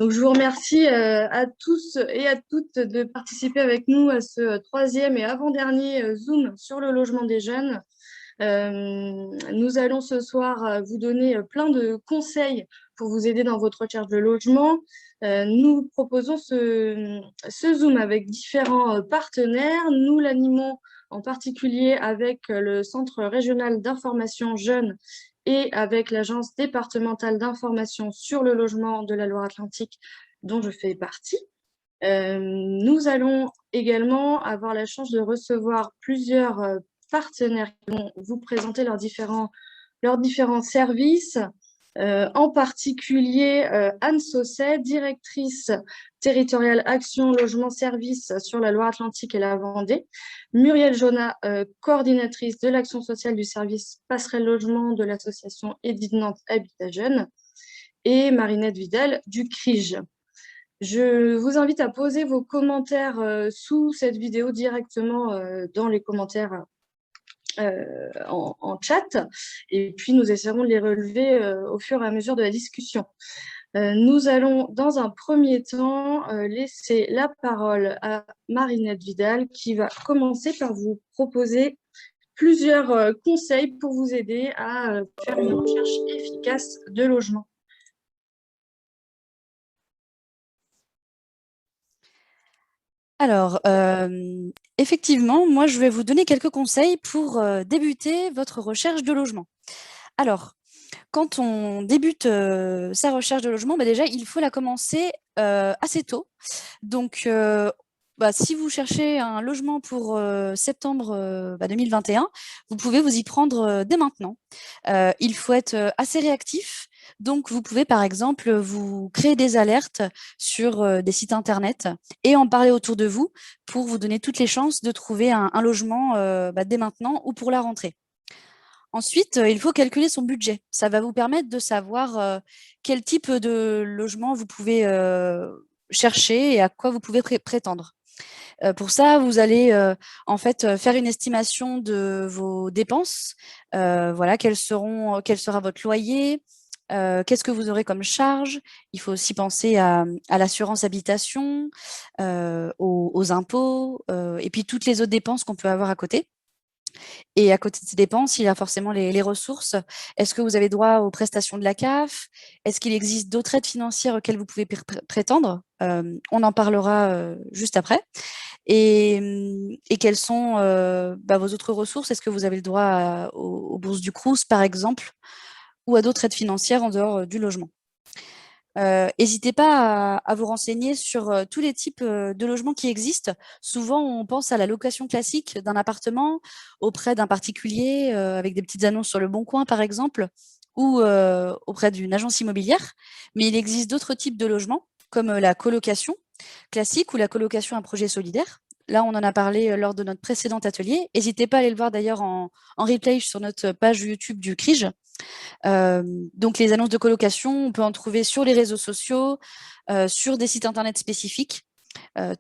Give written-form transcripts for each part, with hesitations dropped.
Donc, je vous remercie à tous et à toutes de participer avec nous à ce troisième et avant-dernier Zoom sur le logement des jeunes. Nous allons ce soir vous donner plein de conseils pour vous aider dans votre recherche de logement. Nous proposons ce Zoom avec différents partenaires. Nous l'animons en particulier avec le Centre régional d'information jeunes et avec l'Agence départementale d'information sur le logement de la Loire-Atlantique, dont je fais partie. Nous allons également avoir la chance de recevoir plusieurs partenaires qui vont vous présenter leurs différents services. En particulier, Anne Sausset, directrice territoriale Action Logement Service sur la Loire-Atlantique et la Vendée. Muriel Jonat, coordinatrice de l'action sociale du service Passerelle Logement de l'association Édith Nantes Habitat Jeune. Et Marinette Vidal du CRIJ. Je vous invite à poser vos commentaires sous cette vidéo directement dans les commentaires en chat, et puis nous essaierons de les relever au fur et à mesure de la discussion. Nous allons dans un premier temps laisser la parole à Marinette Vidal qui va commencer par vous proposer plusieurs conseils pour vous aider à faire une recherche efficace de logement. Alors, effectivement, moi, je vais vous donner quelques conseils pour débuter votre recherche de logement. Alors, quand on débute sa recherche de logement, déjà, il faut la commencer assez tôt. Donc, si vous cherchez un logement pour septembre 2021, vous pouvez vous y prendre dès maintenant. Il faut être assez réactif. Donc, vous pouvez, par exemple, vous créer des alertes sur des sites Internet et en parler autour de vous pour vous donner toutes les chances de trouver un logement dès maintenant ou pour la rentrée. Ensuite, il faut calculer son budget. Ça va vous permettre de savoir quel type de logement vous pouvez chercher et à quoi vous pouvez prétendre. Pour ça, vous allez en fait faire une estimation de vos dépenses. Voilà, quel sera votre loyer, qu'est-ce que vous aurez comme charge. Il faut aussi penser à l'assurance habitation, aux impôts, et puis toutes les autres dépenses qu'on peut avoir à côté. Et à côté de ces dépenses, il y a forcément les ressources. Est-ce que vous avez droit aux prestations de la CAF? Est-ce qu'il existe d'autres aides financières auxquelles vous pouvez prétendre? On en parlera juste après. Et quelles sont vos autres ressources? Est-ce que vous avez le droit aux bourses du Crous, par exemple, ou à d'autres aides financières en dehors du logement? N'hésitez pas à vous renseigner sur tous les types de logements qui existent. Souvent, on pense à la location classique d'un appartement auprès d'un particulier avec des petites annonces sur le Bon Coin, par exemple, ou auprès d'une agence immobilière. Mais il existe d'autres types de logements, comme la colocation classique ou la colocation à projet solidaire. Là, on en a parlé lors de notre précédent atelier. N'hésitez pas à aller le voir d'ailleurs en replay sur notre page YouTube du CRIJ. Donc les annonces de colocation, on peut en trouver sur les réseaux sociaux, sur des sites internet spécifiques.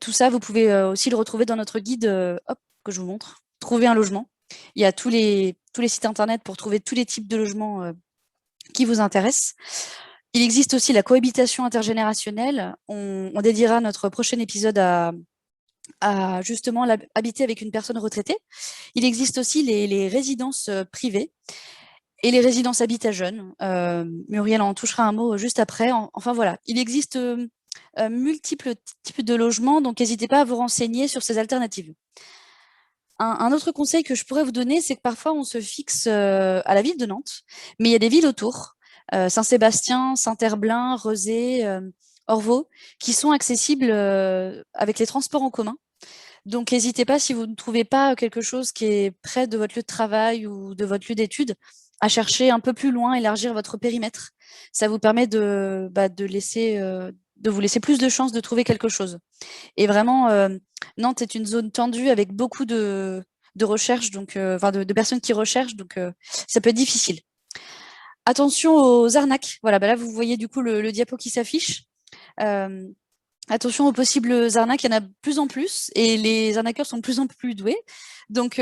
Tout ça, vous pouvez aussi le retrouver dans notre guide, que je vous montre, Trouver un logement. Il y a tous les sites internet pour trouver tous les types de logements qui vous intéressent. Il existe aussi la cohabitation intergénérationnelle. On dédiera notre prochain épisode à justement habiter avec une personne retraitée. Il existe aussi les résidences privées et les résidences habitat jeunes. Muriel en touchera un mot juste après. Enfin voilà, il existe multiples types de logements, donc n'hésitez pas à vous renseigner sur ces alternatives. Un autre conseil que je pourrais vous donner, c'est que parfois on se fixe à la ville de Nantes, mais il y a des villes autour, Saint-Sébastien, Saint-Herblain, Rezé, Orvaux, qui sont accessibles avec les transports en commun. Donc n'hésitez pas, si vous ne trouvez pas quelque chose qui est près de votre lieu de travail ou de votre lieu d'études, à chercher un peu plus loin, élargir votre périmètre. Ça vous permet de vous laisser plus de chances de trouver quelque chose. Et vraiment, Nantes est une zone tendue avec beaucoup de recherches, donc, de personnes qui recherchent, donc ça peut être difficile. Attention aux arnaques. Voilà, là, vous voyez du coup le diapo qui s'affiche. Attention aux possibles arnaques, il y en a de plus en plus et les arnaqueurs sont de plus en plus doués. Donc,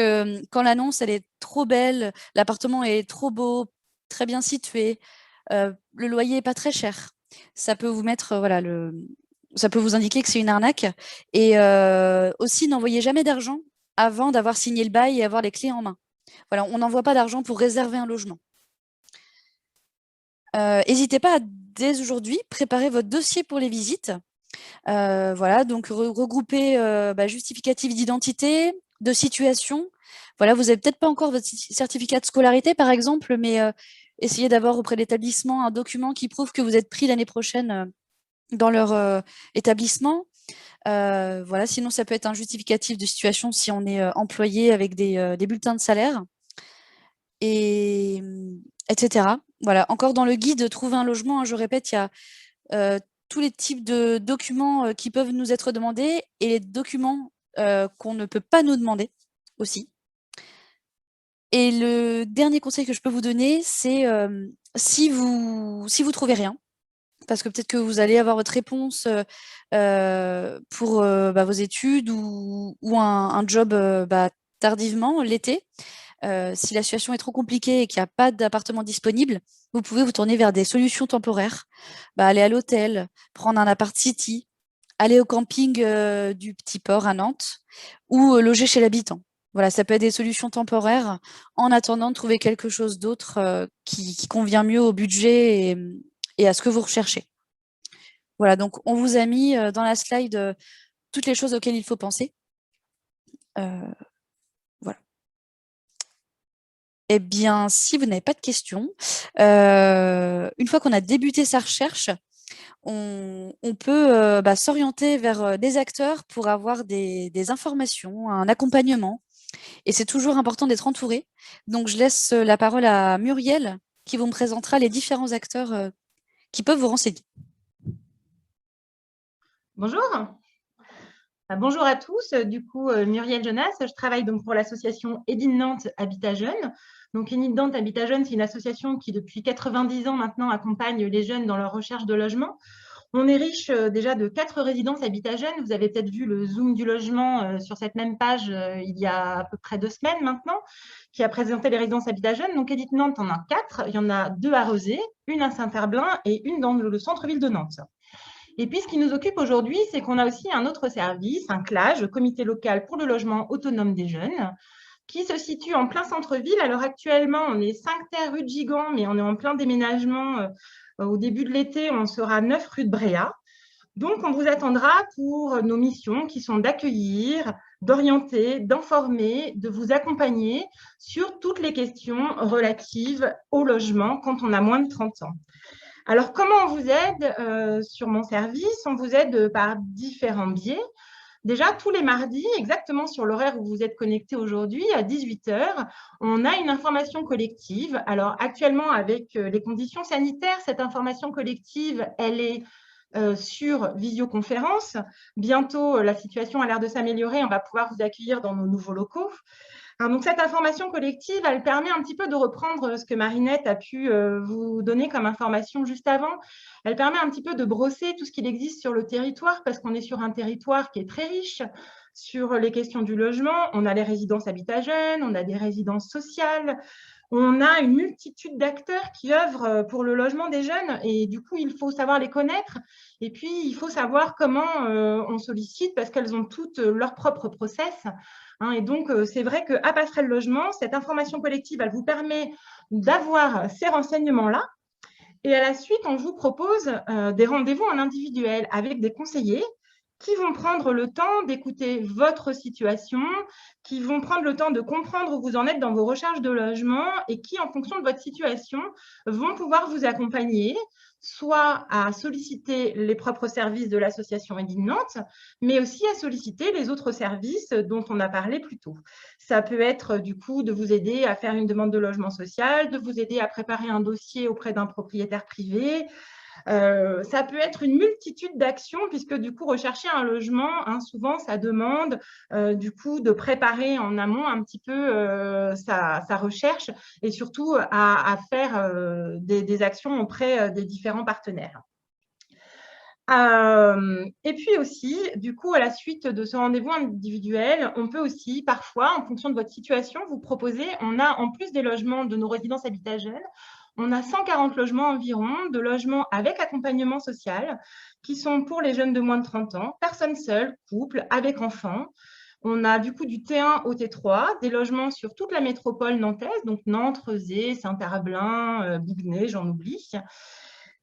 quand l'annonce, elle est trop belle, l'appartement est trop beau, très bien situé, le loyer est pas très cher, ça peut vous mettre, voilà, ça peut vous indiquer que c'est une arnaque. Et aussi, n'envoyez jamais d'argent avant d'avoir signé le bail et avoir les clés en main. Voilà, on n'envoie pas d'argent pour réserver un logement. N'hésitez pas à, dès aujourd'hui, préparer votre dossier pour les visites. Voilà, donc regrouper justificatif d'identité, de situation. Voilà, vous n'avez peut-être pas encore votre certificat de scolarité, par exemple, mais essayez d'avoir auprès de l'établissement un document qui prouve que vous êtes pris l'année prochaine dans leur établissement. Voilà, sinon, ça peut être un justificatif de situation si on est employé avec des bulletins de salaire, et, etc. Voilà, encore dans le guide Trouver un logement, hein, je répète, il y a tous les types de documents qui peuvent nous être demandés et les documents qu'on ne peut pas nous demander aussi. Et le dernier conseil que je peux vous donner, c'est si vous trouvez rien, parce que peut-être que vous allez avoir votre réponse pour vos études ou un job tardivement l'été. Si la situation est trop compliquée et qu'il n'y a pas d'appartement disponible, vous pouvez vous tourner vers des solutions temporaires. Aller à l'hôtel, prendre un appart city, aller au camping du Petit Port à Nantes ou loger chez l'habitant. Voilà, ça peut être des solutions temporaires en attendant de trouver quelque chose d'autre qui convient mieux au budget et à ce que vous recherchez. Voilà, donc on vous a mis dans la slide toutes les choses auxquelles il faut penser. Voilà. Eh bien, si vous n'avez pas de questions, une fois qu'on a débuté sa recherche, on peut s'orienter vers des acteurs pour avoir des informations, un accompagnement. Et c'est toujours important d'être entouré. Donc, je laisse la parole à Muriel qui vous présentera les différents acteurs qui peuvent vous renseigner. Bonjour. Bonjour à tous. Du coup, Muriel Jonas, je travaille donc pour l'association Edine Nantes Habitat Jeune. Donc, Edine Nantes Habitat Jeune, c'est une association qui, depuis 90 ans maintenant, accompagne les jeunes dans leur recherche de logement. On est riche déjà de 4 résidences Habitat Jeune. Vous avez peut-être vu le Zoom du logement sur cette même page il y a à peu près 2 semaines maintenant, qui a présenté les résidences Habitat Jeune. Donc, Edine Nantes en a 4. Il y en a 2 à Rezé, une à Saint-Herblain et une dans le centre-ville de Nantes. Et puis, ce qui nous occupe aujourd'hui, c'est qu'on a aussi un autre service, un CLAGE, le Comité local pour le logement autonome des jeunes, qui se situe en plein centre-ville. Alors, actuellement, on est 5 terres rue de Gigan, mais on est en plein déménagement. Au début de l'été, on sera 9 rue de Bréa. Donc, on vous attendra pour nos missions qui sont d'accueillir, d'orienter, d'informer, de vous accompagner sur toutes les questions relatives au logement quand on a moins de 30 ans. Alors, comment on vous aide sur mon service? On vous aide par différents biais. Déjà, tous les mardis, exactement sur l'horaire où vous êtes connecté aujourd'hui, à 18 h, on a une information collective. Alors, actuellement, avec les conditions sanitaires, cette information collective, elle est sur visioconférence. Bientôt, la situation a l'air de s'améliorer. On va pouvoir vous accueillir dans nos nouveaux locaux. Alors, donc, cette information collective, elle permet un petit peu de reprendre ce que Marinette a pu vous donner comme information juste avant. Elle permet un petit peu de brosser tout ce qu'il existe sur le territoire, parce qu'on est sur un territoire qui est très riche sur les questions du logement. On a les résidences Habitat Jeune, on a des résidences sociales, on a une multitude d'acteurs qui œuvrent pour le logement des jeunes et du coup, il faut savoir les connaître et puis il faut savoir comment on sollicite parce qu'elles ont toutes leur propre process. Et donc, c'est vrai qu'à Passerelle Logement, cette information collective, elle vous permet d'avoir ces renseignements-là. Et à la suite, on vous propose des rendez-vous en individuel avec des conseillers qui vont prendre le temps d'écouter votre situation, qui vont prendre le temps de comprendre où vous en êtes dans vos recherches de logement et qui, en fonction de votre situation, vont pouvoir vous accompagner, soit à solliciter les propres services de l'association Edine Nantes, mais aussi à solliciter les autres services dont on a parlé plus tôt. Ça peut être du coup de vous aider à faire une demande de logement social, de vous aider à préparer un dossier auprès d'un propriétaire privé. Ça peut être une multitude d'actions puisque du coup rechercher un logement, souvent ça demande du coup de préparer en amont un petit peu sa recherche et surtout à faire des actions auprès des différents partenaires. Et puis aussi, du coup, à la suite de ce rendez-vous individuel, on peut aussi parfois, en fonction de votre situation, vous proposer, on a en plus des logements de nos résidences Habitat Jeunes, on a 140 logements environ, de logements avec accompagnement social, qui sont pour les jeunes de moins de 30 ans, personnes seules, couples, avec enfants. On a du coup du T1 au T3, des logements sur toute la métropole nantaise, donc Nantes, Rezé, Saint-Herblain, Bougnay, j'en oublie.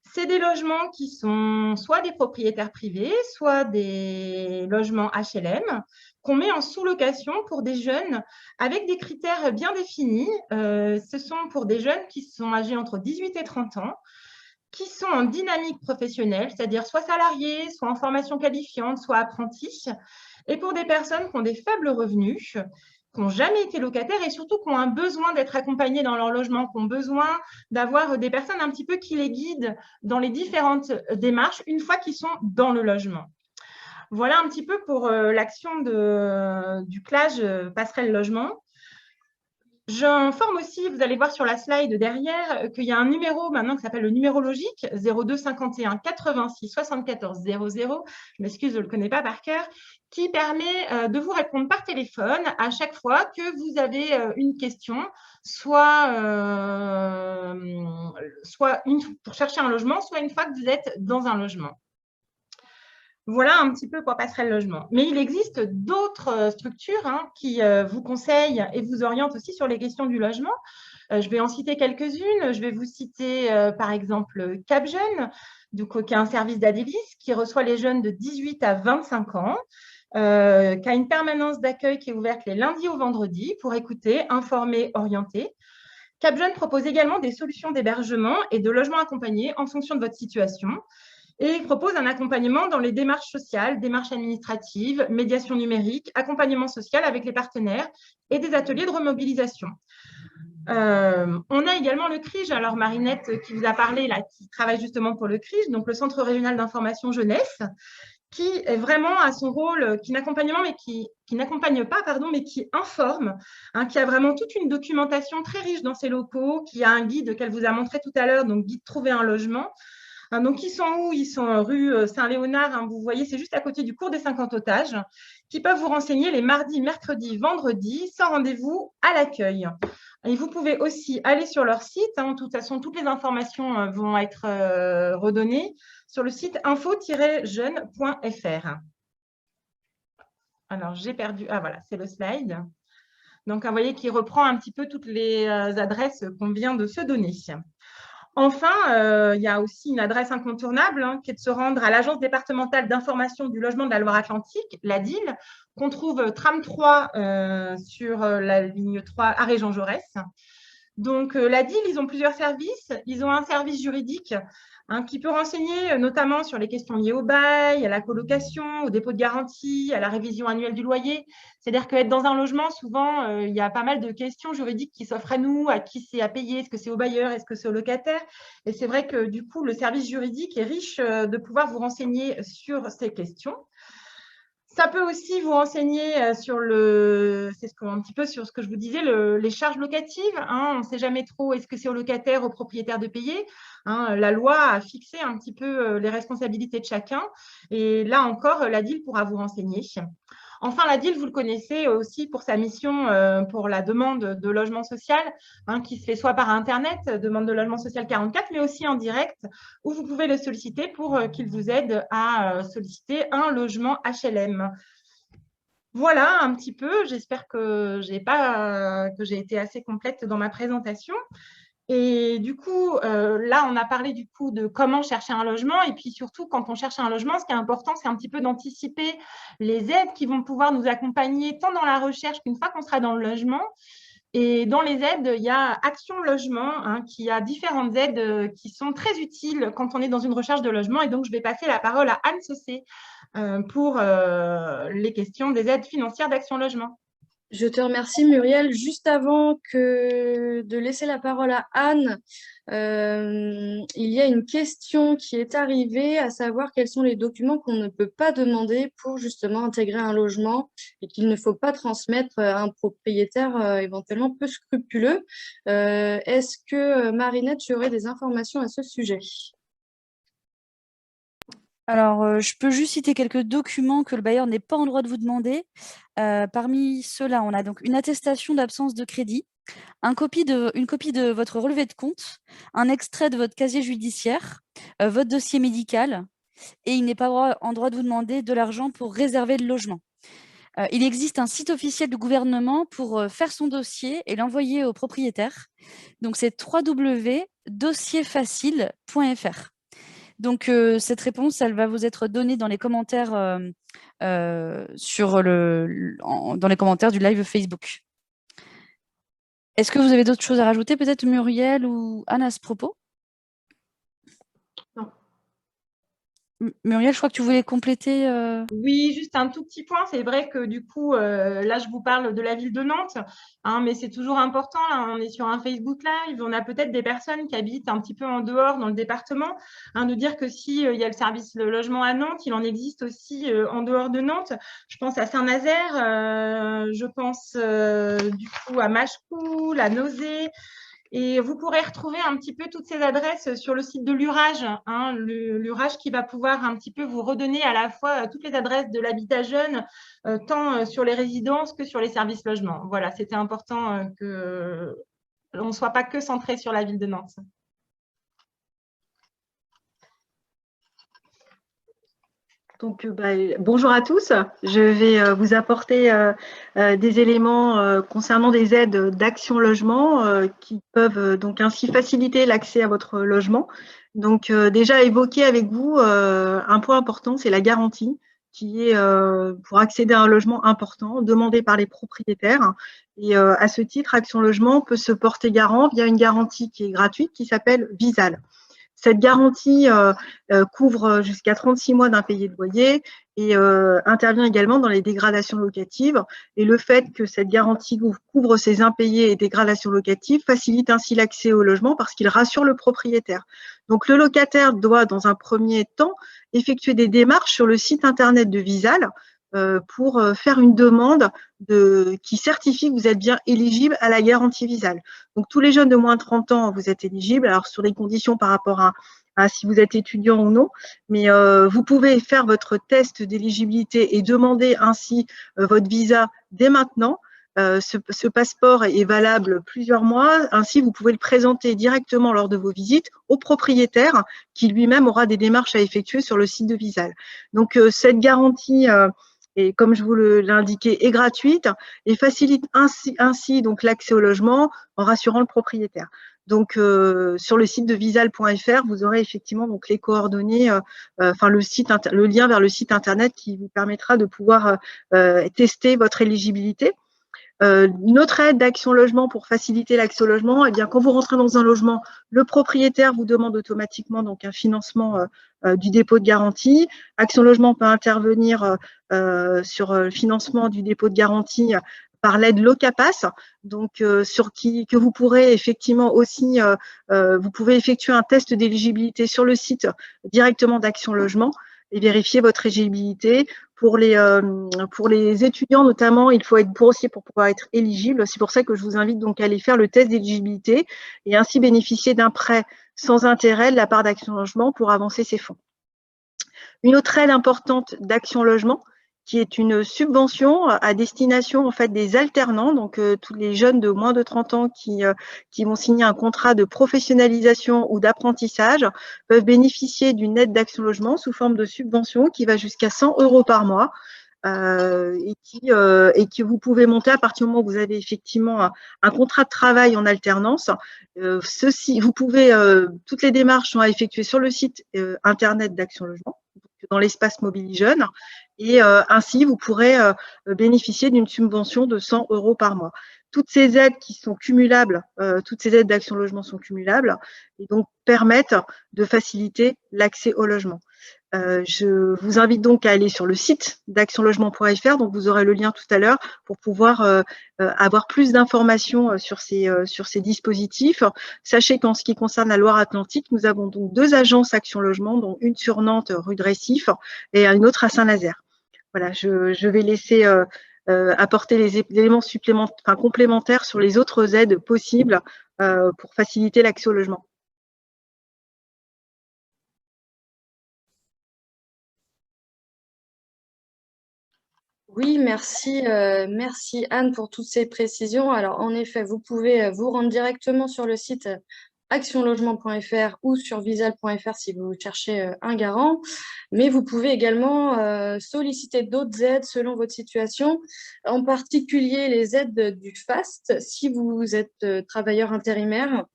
C'est des logements qui sont soit des propriétaires privés, soit des logements HLM qu'on met en sous-location pour des jeunes avec des critères bien définis. Ce sont pour des jeunes qui sont âgés entre 18 et 30 ans, qui sont en dynamique professionnelle, c'est-à-dire soit salariés, soit en formation qualifiante, soit apprentis, et pour des personnes qui ont des faibles revenus, qui n'ont jamais été locataires et surtout qui ont un besoin d'être accompagnés dans leur logement, qui ont besoin d'avoir des personnes un petit peu qui les guident dans les différentes démarches une fois qu'ils sont dans le logement. Voilà un petit peu pour l'action du CLAGE Passerelle Logement. J'informe aussi, vous allez voir sur la slide derrière, qu'il y a un numéro maintenant qui s'appelle le numéro logique, 02 51 86 74 00. Je m'excuse, je ne le connais pas par cœur, qui permet de vous répondre par téléphone à chaque fois que vous avez une question, soit pour chercher un logement, soit une fois que vous êtes dans un logement. Voilà un petit peu pour Passerelle Logement. Mais il existe d'autres structures qui vous conseillent et vous orientent aussi sur les questions du logement. Je vais en citer quelques-unes. Je vais vous citer par exemple Cap Jeunes, qui est un service d'Adélis qui reçoit les jeunes de 18 à 25 ans, qui a une permanence d'accueil qui est ouverte les lundis au vendredi pour écouter, informer, orienter. Cap Jeunes propose également des solutions d'hébergement et de logement accompagné en fonction de votre situation. Et il propose un accompagnement dans les démarches sociales, démarches administratives, médiation numérique, accompagnement social avec les partenaires et des ateliers de remobilisation. On a également le CRIJ, alors Marinette qui vous a parlé, là, qui travaille justement pour le CRIJ, donc le Centre régional d'information jeunesse, qui est vraiment à son rôle, qui n'accompagne pas, mais qui informe, qui a vraiment toute une documentation très riche dans ses locaux, qui a un guide qu'elle vous a montré tout à l'heure, donc guide Trouver un logement. Donc, ils sont où? Ils sont rue Saint-Léonard, vous voyez, c'est juste à côté du cours des 50 otages, qui peuvent vous renseigner les mardis, mercredis, vendredis, sans rendez-vous à l'accueil. Et vous pouvez aussi aller sur leur site. De toute façon, toutes les informations vont être redonnées sur le site info-jeune.fr. Alors, j'ai perdu… Ah, voilà, c'est le slide. Donc, vous voyez qu'il reprend un petit peu toutes les adresses qu'on vient de se donner. Enfin, il y a aussi une adresse incontournable qui est de se rendre à l'Agence départementale d'information du logement de la Loire-Atlantique, l'ADIL, qu'on trouve tram 3 sur la ligne 3 à Régent Jaurès. Donc, l'ADIL, ils ont plusieurs services. Ils ont un service juridique qui peut renseigner notamment sur les questions liées au bail, à la colocation, au dépôt de garantie, à la révision annuelle du loyer. C'est-à-dire qu'être dans un logement, souvent, il y a pas mal de questions juridiques qui s'offrent à nous, à qui c'est à payer, est-ce que c'est au bailleur, est-ce que c'est au locataire? Et c'est vrai que du coup, le service juridique est riche de pouvoir vous renseigner sur ces questions. Ça peut aussi vous renseigner sur un petit peu sur ce que je vous disais, les charges locatives. On ne sait jamais trop, est-ce que c'est au locataire, au propriétaire de payer? La loi a fixé un petit peu les responsabilités de chacun. Et là encore, l'ADIL pourra vous renseigner. Enfin, l'ADIL, vous le connaissez aussi pour sa mission pour la demande de logement social, qui se fait soit par Internet, demande de logement social 44, mais aussi en direct, où vous pouvez le solliciter pour qu'il vous aide à solliciter un logement HLM. Voilà un petit peu, j'espère que j'ai été assez complète dans ma présentation. Et du coup, là, on a parlé du coup de comment chercher un logement. Et puis surtout, quand on cherche un logement, ce qui est important, c'est un petit peu d'anticiper les aides qui vont pouvoir nous accompagner tant dans la recherche qu'une fois qu'on sera dans le logement. Et dans les aides, il y a Action Logement, qui a différentes aides qui sont très utiles quand on est dans une recherche de logement. Et donc, je vais passer la parole à Anne Saucé pour les questions des aides financières d'Action Logement. Je te remercie, Muriel. Juste avant de laisser la parole à Anne, il y a une question qui est arrivée, à savoir quels sont les documents qu'on ne peut pas demander pour justement intégrer un logement et qu'il ne faut pas transmettre à un propriétaire éventuellement peu scrupuleux. Est-ce que, Marinette, tu aurais des informations à ce sujet? Alors, je peux juste citer quelques documents que le bailleur n'est pas en droit de vous demander. Parmi ceux-là, on a donc une attestation d'absence de crédit. une copie de votre relevé de compte, un extrait de votre casier judiciaire, votre dossier médical, et il n'est pas en droit de vous demander de l'argent pour réserver le logement. Il existe un site officiel du gouvernement pour faire son dossier et l'envoyer au propriétaire. Donc, c'est www.dossierfacile.fr. Donc, cette réponse, elle va vous être donnée dans les commentaires, dans les commentaires du live Facebook. Est-ce que vous avez d'autres choses à rajouter, peut-être Muriel ou Anne à ce propos? Non. Muriel, je crois que tu voulais compléter. Oui, juste un tout petit point. C'est vrai que du coup, là, je vous parle de la ville de Nantes, hein, mais c'est toujours important. Là, on est sur un Facebook Live. On a peut-être des personnes qui habitent un petit peu en dehors dans le département. Hein, de dire que si il y a le service le logement à Nantes, il en existe aussi en dehors de Nantes. Je pense à Saint-Nazaire, je pense du coup à Machecoul, à Nozay. Et vous pourrez retrouver un petit peu toutes ces adresses sur le site de l'Urage, hein, l'Urage qui va pouvoir un petit peu vous redonner à la fois toutes les adresses de l'habitat jeune, tant sur les résidences que sur les services logements. Voilà, c'était important que l'on ne soit pas que centré sur la ville de Nantes. Donc, bonjour à tous. Je vais vous apporter des éléments concernant des aides d'Action Logement qui peuvent donc ainsi faciliter l'accès à votre logement. Donc, déjà évoquer avec vous un point important, c'est la garantie qui est pour accéder à un logement important demandé par les propriétaires. Et à ce titre, Action Logement peut se porter garant via une garantie qui est gratuite qui s'appelle Visal. Cette garantie couvre jusqu'à 36 mois d'impayé de loyer et intervient également dans les dégradations locatives. Et le fait que cette garantie couvre ces impayés et dégradations locatives facilite ainsi l'accès au logement parce qu'il rassure le propriétaire. Donc, le locataire doit, dans un premier temps, effectuer des démarches sur le site internet de Visal pour faire une demande qui certifie que vous êtes bien éligible à la garantie Visal. Donc, tous les jeunes de moins de 30 ans, vous êtes éligibles. Alors, sur les conditions par rapport à si vous êtes étudiant ou non, mais vous pouvez faire votre test d'éligibilité et demander ainsi votre visa dès maintenant. Ce passeport est valable plusieurs mois. Ainsi, vous pouvez le présenter directement lors de vos visites au propriétaire qui lui-même aura des démarches à effectuer sur le site de Visal. Donc, cette garantie et comme je vous l'indiquais, est gratuite et facilite ainsi donc l'accès au logement en rassurant le propriétaire. Donc, sur le site de visal.fr, vous aurez effectivement donc les coordonnées, le lien vers le site internet qui vous permettra de pouvoir tester votre éligibilité. Une autre aide d'Action Logement pour faciliter l'accès au logement, eh bien, quand vous rentrez dans un logement, le propriétaire vous demande automatiquement donc un financement du dépôt de garantie. Action Logement peut intervenir sur le financement du dépôt de garantie par l'aide Locapass, donc que vous pourrez effectivement aussi, vous pouvez effectuer un test d'éligibilité sur le site directement d'Action Logement et vérifier votre éligibilité. Pour les étudiants notamment, il faut être boursier pour pouvoir être éligible. C'est pour ça que je vous invite donc à aller faire le test d'éligibilité et ainsi bénéficier d'un prêt sans intérêt de la part d'Action Logement pour avancer ses fonds. Une autre aide importante d'Action Logement, qui est une subvention à destination en fait des alternants, donc tous les jeunes de moins de 30 ans qui vont signer un contrat de professionnalisation ou d'apprentissage peuvent bénéficier d'une aide d'Action Logement sous forme de subvention qui va jusqu'à 100 € par mois. Et que vous pouvez monter à partir du moment où vous avez effectivement un contrat de travail en alternance. Vous pouvez, toutes les démarches sont à effectuer sur le site internet d'Action Logement, dans l'espace Mobile Jeune, et ainsi vous pourrez bénéficier d'une subvention de 100 € par mois. Toutes ces aides qui sont cumulables, toutes ces aides d'Action Logement sont cumulables et donc permettent de faciliter l'accès au logement. Je vous invite donc à aller sur le site d'actionlogement.fr, donc vous aurez le lien tout à l'heure pour pouvoir avoir plus d'informations sur ces dispositifs. Sachez qu'en ce qui concerne la Loire-Atlantique, nous avons donc 2 agences Action Logement, dont une sur Nantes, rue de Récif, et une autre à Saint-Nazaire. Voilà, je vais laisser apporter les éléments complémentaires sur les autres aides possibles pour faciliter l'accès au logement. Oui, merci Anne pour toutes ces précisions. Alors, en effet, vous pouvez vous rendre directement sur le site actionlogement.fr ou sur visal.fr si vous cherchez un garant, mais vous pouvez également solliciter d'autres aides selon votre situation, en particulier les aides du FAST si vous êtes travailleur intérimaire.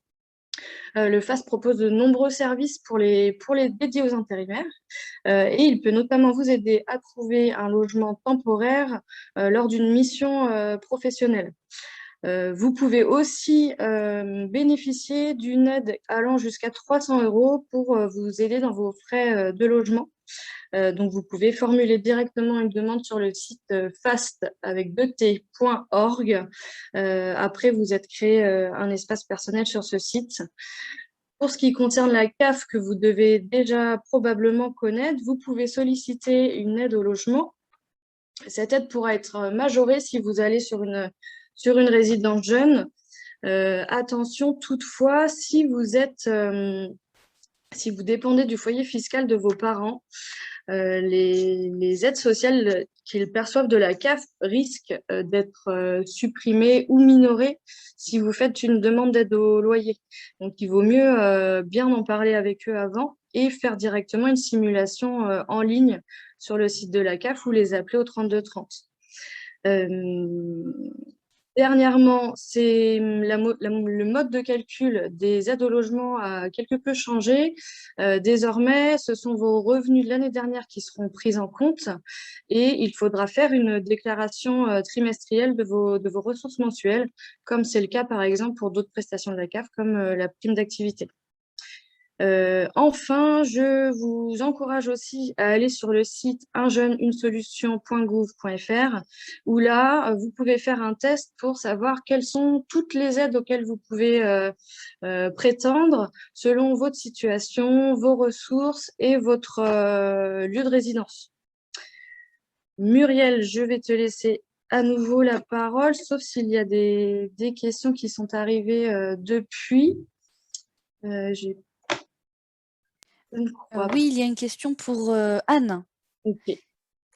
Le FAST propose de nombreux services pour les dédiés aux intérimaires et il peut notamment vous aider à trouver un logement temporaire lors d'une mission professionnelle. Vous pouvez aussi bénéficier d'une aide allant jusqu'à 300 € pour vous aider dans vos frais de logement. Donc, vous pouvez formuler directement une demande sur le site fast avec 2t.org. Après, vous êtes créé un espace personnel sur ce site. Pour ce qui concerne la CAF que vous devez déjà probablement connaître, vous pouvez solliciter une aide au logement. Cette aide pourra être majorée si vous allez sur une résidence jeune. Attention toutefois, si vous dépendez du foyer fiscal de vos parents, les aides sociales qu'ils perçoivent de la CAF risquent d'être supprimées ou minorées si vous faites une demande d'aide au loyer. Donc, il vaut mieux bien en parler avec eux avant et faire directement une simulation en ligne sur le site de la CAF ou les appeler au 3230. Dernièrement, le mode de calcul des aides au logement a quelque peu changé. Désormais, ce sont vos revenus de l'année dernière qui seront pris en compte et il faudra faire une déclaration trimestrielle de vos ressources mensuelles, comme c'est le cas par exemple pour d'autres prestations de la CAF, comme la prime d'activité. Enfin, je vous encourage aussi à aller sur le site unjeune-une-solution.gouv.fr où là, vous pouvez faire un test pour savoir quelles sont toutes les aides auxquelles vous pouvez prétendre selon votre situation, vos ressources et votre lieu de résidence. Muriel, je vais te laisser à nouveau la parole, sauf s'il y a des questions qui sont arrivées depuis. Oui, il y a une question pour Anne. Ok.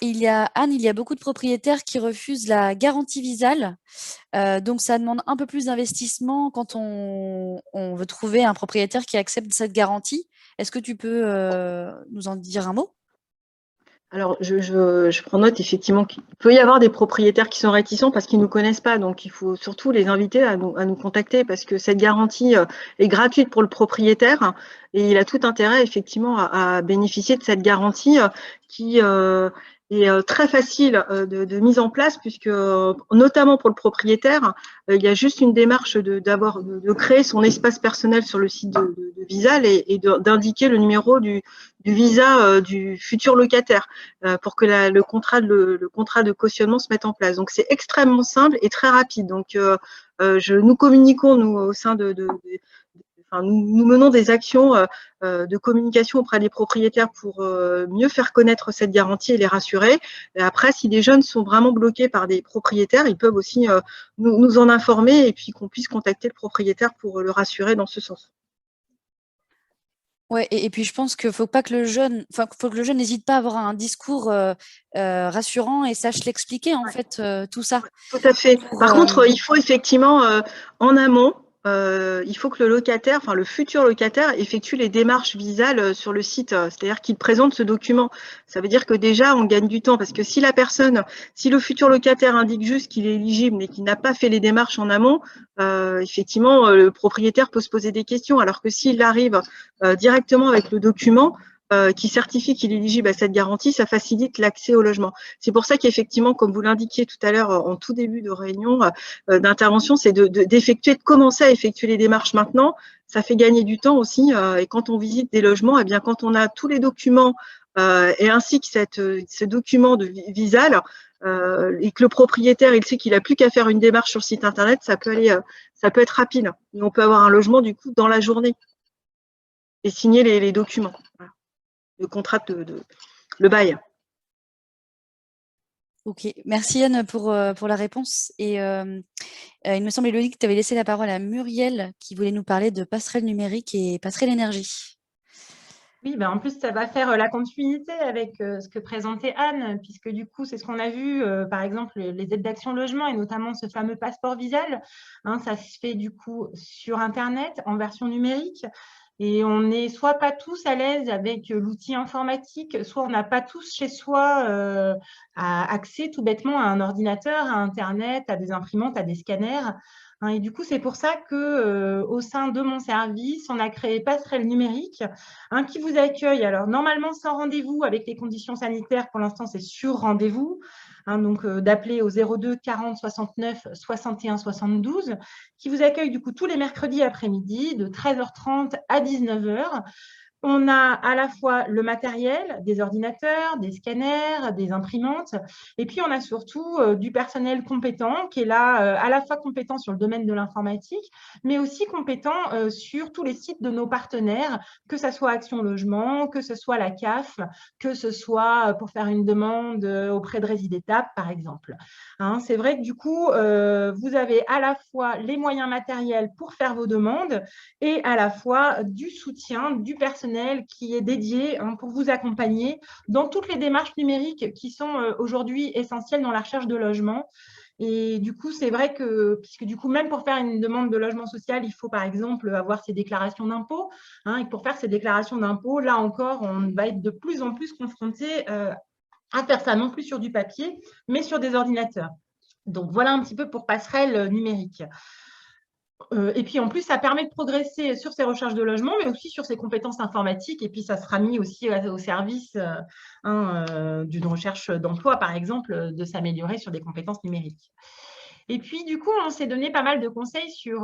Il y a beaucoup de propriétaires qui refusent la garantie Visal. Donc, ça demande un peu plus d'investissement quand on veut trouver un propriétaire qui accepte cette garantie. Est-ce que tu peux nous en dire un mot? Alors, je prends note effectivement qu'il peut y avoir des propriétaires qui sont réticents parce qu'ils ne nous connaissent pas. Donc, il faut surtout les inviter à nous contacter parce que cette garantie est gratuite pour le propriétaire et il a tout intérêt effectivement à bénéficier de cette garantie qui est très facile de mise en place puisque, notamment pour le propriétaire, il y a juste une démarche de créer son espace personnel sur le site de Visal et d'indiquer le numéro du visa du futur locataire pour que le contrat de cautionnement se mette en place. Donc, c'est extrêmement simple et très rapide. Donc, nous communiquons, nous, au sein nous menons des actions de communication auprès des propriétaires pour mieux faire connaître cette garantie et les rassurer. Et après, si des jeunes sont vraiment bloqués par des propriétaires, ils peuvent aussi nous en informer et puis qu'on puisse contacter le propriétaire pour le rassurer dans ce sens. Ouais, et puis je pense qu'il faut que le jeune n'hésite pas à avoir un discours rassurant et sache l'expliquer en fait tout ça. Tout à fait. Par contre, il faut effectivement en amont, il faut que le locataire, enfin le futur locataire, effectue les démarches Visal sur le site, c'est-à-dire qu'il présente ce document. Ça veut dire que déjà on gagne du temps parce que si le futur locataire indique juste qu'il est éligible mais qu'il n'a pas fait les démarches en amont, effectivement le propriétaire peut se poser des questions. Alors que s'il arrive directement avec le document qui certifie qu'il est éligible à cette garantie, ça facilite l'accès au logement. C'est pour ça qu'effectivement, comme vous l'indiquiez tout à l'heure en tout début de réunion d'intervention, c'est de commencer à effectuer les démarches maintenant. Ça fait gagner du temps aussi. Et quand on visite des logements, eh bien, quand on a tous les documents et ainsi que ce document de Visal, et que le propriétaire, il sait qu'il n'a plus qu'à faire une démarche sur le site internet, ça peut être rapide. Et on peut avoir un logement du coup dans la journée et signer les documents. Voilà. Le contrat le bail. Ok, merci Anne pour la réponse. Et il me semble, Élodie, que tu avais laissé la parole à Muriel qui voulait nous parler de passerelle numérique et passerelle énergie. Oui, ben en plus, ça va faire la continuité avec ce que présentait Anne, puisque du coup, c'est ce qu'on a vu, par exemple, les aides d'action logement et notamment ce fameux passeport Visale. Hein, ça se fait du coup sur Internet en version numérique. Et on n'est soit pas tous à l'aise avec l'outil informatique, soit on n'a pas tous chez soi accès tout bêtement à un ordinateur, à Internet, à des imprimantes, à des scanners. Hein, et du coup, c'est pour ça que au sein de mon service, on a créé Passerelle numérique, hein, qui vous accueille. Alors, normalement, sans rendez-vous, avec les conditions sanitaires, pour l'instant, c'est sur rendez-vous. Hein, donc, d'appeler au 02 40 69 61 72, qui vous accueille du coup tous les mercredis après-midi de 13h30 à 19h. On a à la fois le matériel, des ordinateurs, des scanners, des imprimantes, et puis on a surtout du personnel compétent qui est là, à la fois compétent sur le domaine de l'informatique, mais aussi compétent sur tous les sites de nos partenaires, que ce soit Action Logement, que ce soit la CAF, que ce soit pour faire une demande auprès de Résidétap, par exemple. Hein, c'est vrai que du coup, vous avez à la fois les moyens matériels pour faire vos demandes et à la fois du soutien du personnel qui est dédié, hein, pour vous accompagner dans toutes les démarches numériques qui sont aujourd'hui essentielles dans la recherche de logement. Et du coup, c'est vrai que, puisque du coup, même pour faire une demande de logement social, il faut par exemple avoir ses déclarations d'impôts. Hein, et pour faire ces déclarations d'impôts, là encore, on va être de plus en plus confronté à faire ça non plus sur du papier, mais sur des ordinateurs. Donc, voilà un petit peu pour Passerelle numérique. Et puis en plus, ça permet de progresser sur ses recherches de logement, mais aussi sur ses compétences informatiques. Et puis, ça sera mis aussi au service d'une recherche d'emploi, par exemple, de s'améliorer sur des compétences numériques. Et puis, du coup, on s'est donné pas mal de conseils sur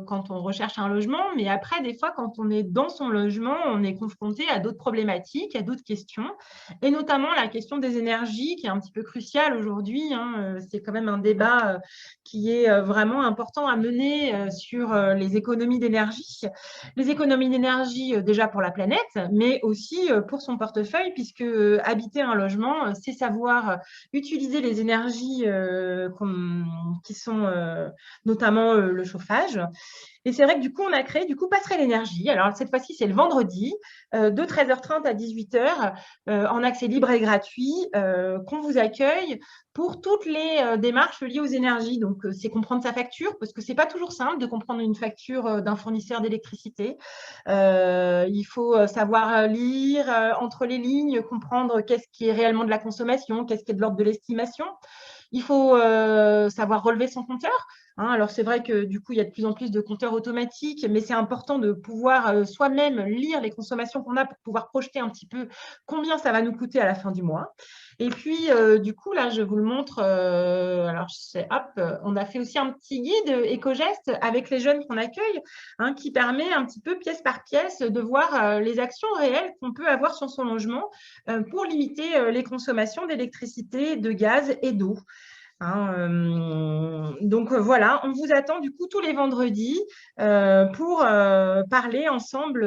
quand on recherche un logement, mais après, des fois, quand on est dans son logement, on est confronté à d'autres problématiques, à d'autres questions, et notamment la question des énergies, qui est un petit peu cruciale aujourd'hui. Hein. C'est quand même un débat qui est vraiment important à mener sur les économies d'énergie. Les économies d'énergie, déjà pour la planète, mais aussi pour son portefeuille, puisque habiter un logement, c'est savoir utiliser les énergies qui sont notamment le chauffage. Et c'est vrai que du coup, on a créé du coup Passerelle Énergie. Alors cette fois-ci, c'est le vendredi de 13h30 à 18h en accès libre et gratuit qu'on vous accueille pour toutes les démarches liées aux énergies. Donc, c'est comprendre sa facture, parce que ce n'est pas toujours simple de comprendre une facture d'un fournisseur d'électricité. Il faut savoir lire entre les lignes, comprendre qu'est-ce qui est réellement de la consommation, qu'est-ce qui est de l'ordre de l'estimation. Il faut savoir relever son compteur. Hein. Alors, c'est vrai que du coup, il y a de plus en plus de compteurs automatiques, mais c'est important de pouvoir soi-même lire les consommations qu'on a pour pouvoir projeter un petit peu combien ça va nous coûter à la fin du mois. Et puis, du coup, là, je vous le montre. Alors, hop, on a fait aussi un petit guide éco-geste avec les jeunes qu'on accueille, hein, qui permet un petit peu, pièce par pièce, de voir les actions réelles qu'on peut avoir sur son logement pour limiter les consommations d'électricité, de gaz et d'eau. Hein, donc voilà, on vous attend du coup tous les vendredis pour parler ensemble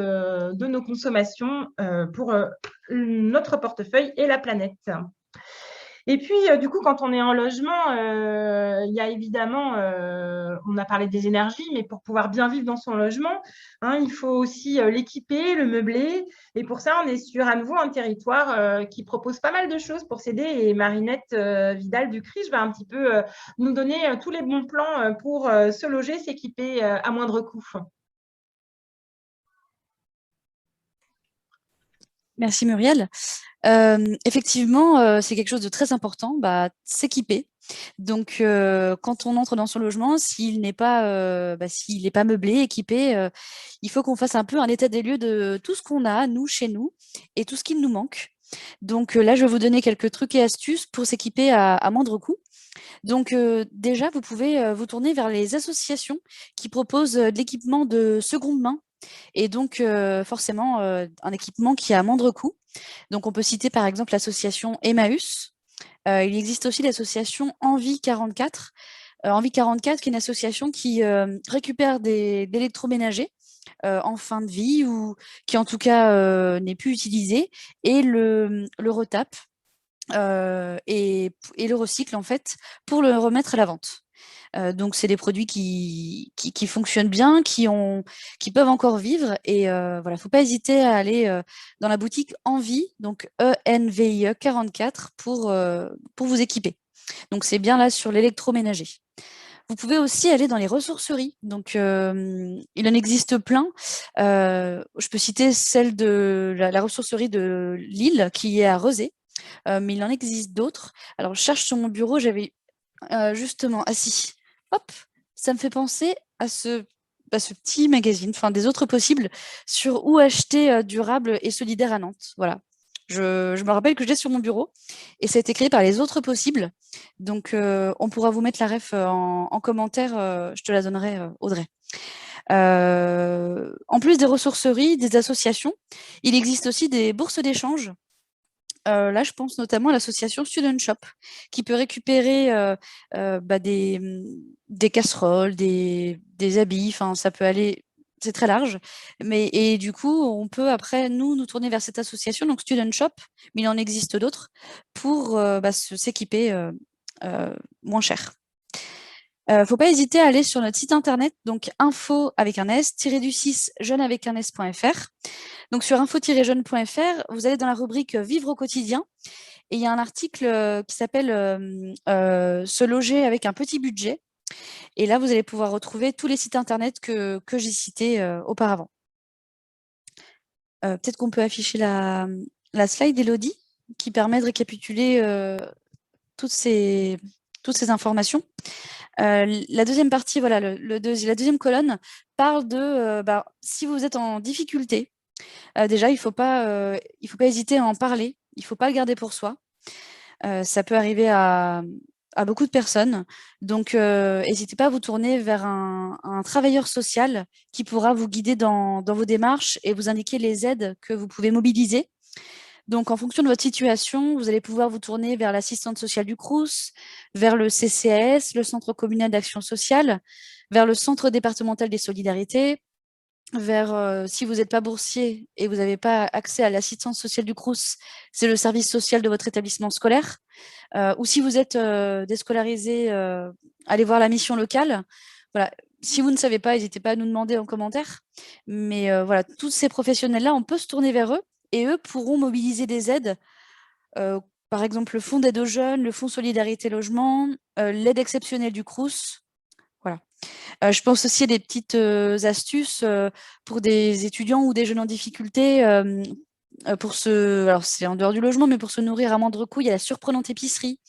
de nos consommations pour notre portefeuille et la planète. Et puis, du coup, quand on est en logement, il y a évidemment, on a parlé des énergies, mais pour pouvoir bien vivre dans son logement, hein, il faut aussi l'équiper, le meubler. Et pour ça, on est sur à nouveau un territoire qui propose pas mal de choses pour s'aider. Et Marinette Vidal-Ducry va un petit peu nous donner tous les bons plans pour se loger, s'équiper à moindre coût. Merci Muriel. Effectivement, c'est quelque chose de très important, s'équiper. Donc, quand on entre dans son logement, s'il n'est pas meublé, équipé, il faut qu'on fasse un peu un état des lieux de tout ce qu'on a, nous, chez nous, et tout ce qui nous manque. Donc là, je vais vous donner quelques trucs et astuces pour s'équiper à moindre coût. Donc déjà, vous pouvez vous tourner vers les associations qui proposent de l'équipement de seconde main et donc forcément un équipement qui est à moindre coût. Donc on peut citer par exemple l'association Emmaüs. Il existe aussi l'association Envie 44. Envie 44 qui est une association qui récupère des électroménagers en fin de vie ou qui en tout cas n'est plus utilisé et le retape et le recycle en fait pour le remettre à la vente. Donc, c'est des produits qui fonctionnent bien, qui peuvent encore vivre. Et voilà, il ne faut pas hésiter à aller dans la boutique Envie, donc ENVIE 44, pour vous équiper. Donc, c'est bien là sur l'électroménager. Vous pouvez aussi aller dans les ressourceries. Donc, il en existe plein. Je peux citer celle de la ressourcerie de Lille, qui est à Rezé, mais il en existe d'autres. Alors, je cherche sur mon bureau, j'avais justement assis. Hop, ça me fait penser à ce petit magazine, enfin des autres possibles, sur où acheter durable et solidaire à Nantes. Voilà. Je me rappelle que je l'ai sur mon bureau et ça a été créé par les autres possibles. Donc, on pourra vous mettre la ref en commentaire. Je te la donnerai, Audrey. En plus des ressourceries, des associations, il existe aussi des bourses d'échange. Là, je pense notamment à l'association Student Shop, qui peut récupérer des casseroles, des habits, enfin, ça peut aller, c'est très large. Et du coup, on peut après, nous tourner vers cette association, donc Student Shop, mais il en existe d'autres, pour s'équiper moins cher. Faut pas hésiter à aller sur notre site internet, donc info avec un S, -du6 jeune avec un S.fr. Donc sur info-jeune.fr, vous allez dans la rubrique Vivre au quotidien et il y a un article qui s'appelle Se loger avec un petit budget. Et là, vous allez pouvoir retrouver tous les sites internet que j'ai cités auparavant. Peut-être qu'on peut afficher la slide d'Élodie qui permet de récapituler toutes ces informations. La deuxième partie, voilà, la deuxième colonne parle de si vous êtes en difficulté, déjà, il ne faut pas hésiter à en parler, il ne faut pas le garder pour soi. Ça peut arriver à beaucoup de personnes. Donc, n'hésitez pas à vous tourner vers un travailleur social qui pourra vous guider dans vos démarches et vous indiquer les aides que vous pouvez mobiliser. Donc, en fonction de votre situation, vous allez pouvoir vous tourner vers l'assistante sociale du Crous, vers le CCAS, le Centre communal d'action sociale, vers le Centre départemental des solidarités, vers, si vous n'êtes pas boursier et vous n'avez pas accès à l'assistance sociale du Crous, c'est le service social de votre établissement scolaire. Ou si vous êtes déscolarisé, allez voir la mission locale. Voilà. Si vous ne savez pas, n'hésitez pas à nous demander en commentaire. Mais voilà, tous ces professionnels-là, on peut se tourner vers eux et eux pourront mobiliser des aides. Par exemple, le fonds d'aide aux jeunes, le fonds Solidarité Logement, l'aide exceptionnelle du Crous. Voilà. Je pense aussi à des petites astuces pour des étudiants ou des jeunes en difficulté. Alors c'est en dehors du logement, mais pour se nourrir à moindre coût, il y a la surprenante épicerie.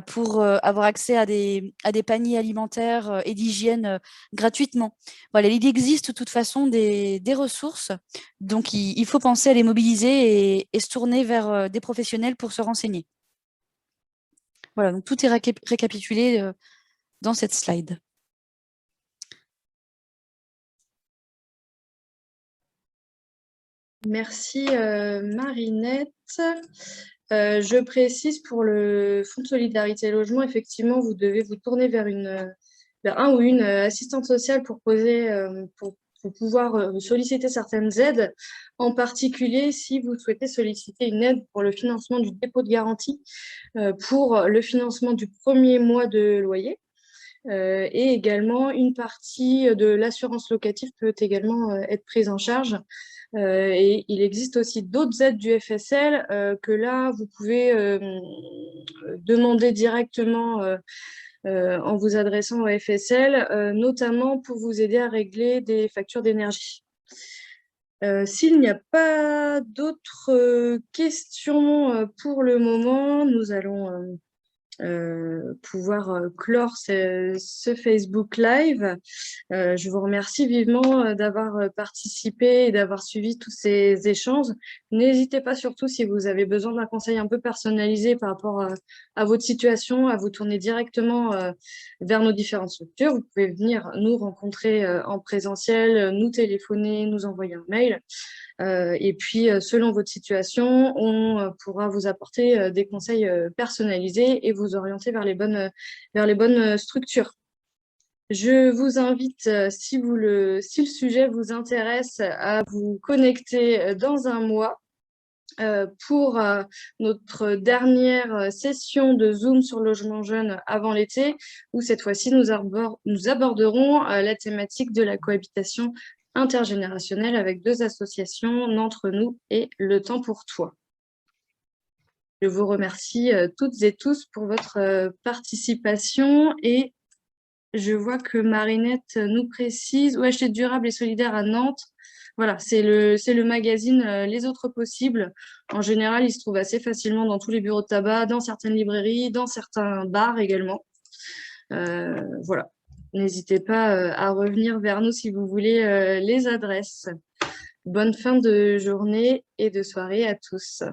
Pour avoir accès à des paniers alimentaires et d'hygiène gratuitement. Voilà, il existe de toute façon des ressources, donc il faut penser à les mobiliser et se tourner vers des professionnels pour se renseigner. Voilà, donc tout est récapitulé dans cette slide. Merci Marinette. Je précise pour le Fonds de solidarité logement, effectivement, vous devez vous tourner vers un ou une assistante sociale pour pouvoir solliciter certaines aides, en particulier si vous souhaitez solliciter une aide pour le financement du dépôt de garantie pour le financement du premier mois de loyer. Et également, une partie de l'assurance locative peut également être prise en charge. Et il existe aussi d'autres aides du FSL que là, vous pouvez demander directement en vous adressant au FSL, notamment pour vous aider à régler des factures d'énergie. S'il n'y a pas d'autres questions pour le moment, nous allons pouvoir clore ce Facebook Live. Je vous remercie vivement d'avoir participé et d'avoir suivi tous ces échanges. N'hésitez pas surtout, si vous avez besoin d'un conseil un peu personnalisé par rapport à votre situation, à vous tourner directement vers nos différentes structures. Vous pouvez venir nous rencontrer en présentiel, nous téléphoner, nous envoyer un mail. Et puis, selon votre situation, on pourra vous apporter des conseils personnalisés et vous orienter vers les bonnes structures. Je vous invite, si le sujet vous intéresse, à vous connecter dans un mois pour notre dernière session de Zoom sur le logement jeune avant l'été, où cette fois-ci, nous aborderons la thématique de la cohabitation intergénérationnelle avec 2 associations, N'entre nous et Le Temps pour Toi. Je vous remercie toutes et tous pour votre participation et je vois que Marinette nous précise acheter durable et solidaire à Nantes. Voilà, c'est le magazine Les Autres Possibles. En général, il se trouve assez facilement dans tous les bureaux de tabac, dans certaines librairies, dans certains bars également. Voilà, n'hésitez pas à revenir vers nous si vous voulez les adresses. Bonne fin de journée et de soirée à tous.